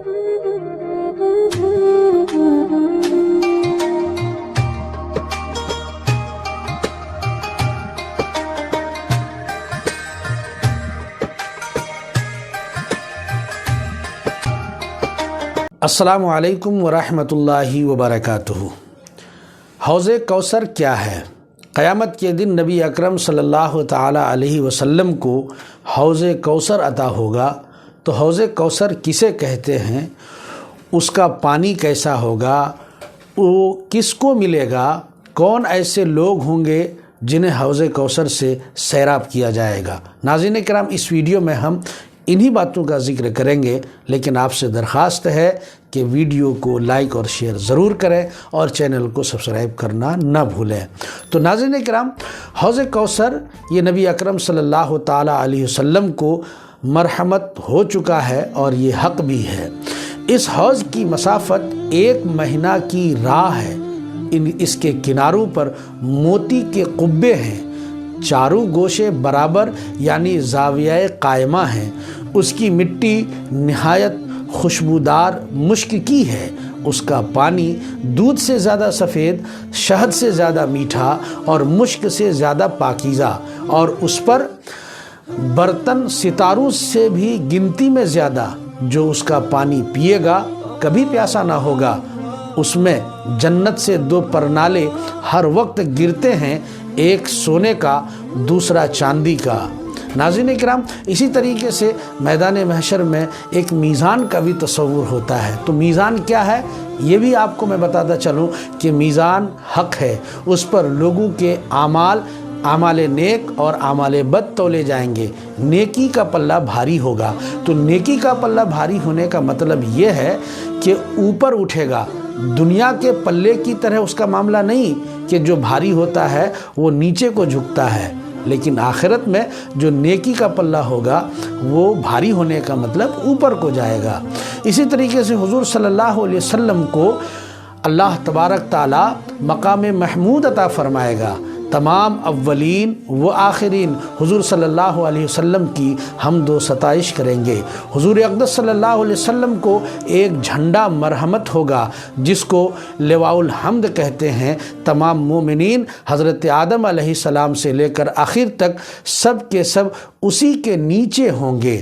السلام علیکم ورحمۃ اللہ وبرکاتہ۔ حوض کوثر کیا ہے؟ قیامت کے دن نبی اکرم صلی اللہ تعالی علیہ وسلم کو حوض کوثر عطا ہوگا۔ تو حوض کوثر کسے کہتے ہیں؟ اس کا پانی کیسا ہوگا؟ وہ کس کو ملے گا؟ کون ایسے لوگ ہوں گے جنہیں حوض کوثر سے سیراب کیا جائے گا؟ ناظرین کرام، اس ویڈیو میں ہم انہی باتوں کا ذکر کریں گے، لیکن آپ سے درخواست ہے کہ ویڈیو کو لائک اور شیئر ضرور کریں اور چینل کو سبسکرائب کرنا نہ بھولیں۔ تو ناظرین کرام، حوض کوثر یہ نبی اکرم صلی اللہ تعالی علیہ وسلم کو مرحمت ہو چکا ہے اور یہ حق بھی ہے۔ اس حوض کی مسافت 1 مہینہ کی راہ ہے۔ اس کے کناروں پر موتی کے قبے ہیں، چاروں گوشے برابر یعنی زاویہ قائمہ ہیں۔ اس کی مٹی نہایت خوشبودار مشک کی ہے۔ اس کا پانی دودھ سے زیادہ سفید، شہد سے زیادہ میٹھا اور مشک سے زیادہ پاکیزہ، اور اس پر برتن ستاروں سے بھی گنتی میں زیادہ۔ جو اس کا پانی پیے گا کبھی پیاسا نہ ہوگا۔ اس میں جنت سے 2 پرنالے ہر وقت گرتے ہیں، ایک سونے کا، دوسرا چاندی کا۔ ناظرین کرام، اسی طریقے سے میدان محشر میں ایک میزان کا بھی تصور ہوتا ہے۔ تو میزان کیا ہے یہ بھی آپ کو میں بتاتا چلوں کہ میزان حق ہے۔ اس پر لوگوں کے اعمال نیک اور اعمال بد تولے جائیں گے۔ نیکی کا پلہ بھاری ہوگا۔ تو نیکی کا پلہ بھاری ہونے کا مطلب یہ ہے کہ اوپر اٹھے گا۔ دنیا کے پلے کی طرح اس کا معاملہ نہیں کہ جو بھاری ہوتا ہے وہ نیچے کو جھکتا ہے، لیکن آخرت میں جو نیکی کا پلہ ہوگا وہ بھاری ہونے کا مطلب اوپر کو جائے گا۔ اسی طریقے سے حضور صلی اللہ علیہ وسلم کو اللہ تبارک تعالی مقام محمود عطا فرمائے گا۔ تمام اولین و آخرین حضور صلی اللہ علیہ وسلم کی حمد و ستائش کریں گے۔ حضور اقدس صلی اللہ علیہ وسلم کو ایک جھنڈا مرحمت ہوگا جس کو لواء الحمد کہتے ہیں۔ تمام مومنین حضرت آدم علیہ السلام سے لے کر آخر تک سب کے سب اسی کے نیچے ہوں گے۔